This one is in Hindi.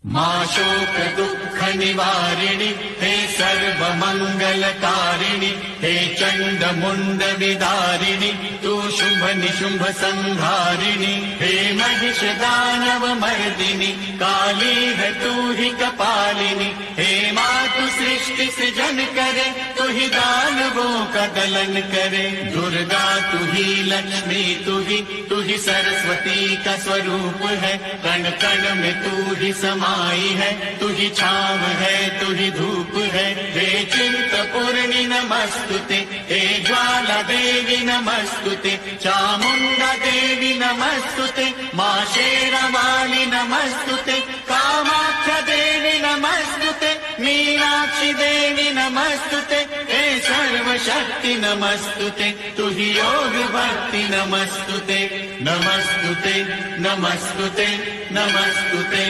मा शोक दुःख निवारिणि हे सर्व मंगलकारिणि हे चंड मुंड विदारिणि तू शुंभ निशुंभ संहारिणि हे महिष दानव मर्दिनि काली है तू ही कपालिनी हे मातु सृष्टि सृजन करे तू ही दानवों का दलन करे दुर्गा तू ही लक्ष्मी तू ही सरस्वती का स्वरूप है कण कण में तू ही समाई है तू ही छाव है तू ही धूप है हे चिंतपूर्णि नमस्तुते हे ज्वाला देवी नमस्तुते चामुंडा देवी नमस्तुते मां शेरावाली नमस्तुते कामाख्या देवी नमस्तुते मीनाक्षी देवी नमस्तुते हे सर्वशक्ति नमस्तुते तू ही योग भक्ति नमस्तुते नमस्तुते नमस्तुते नमस्तुते।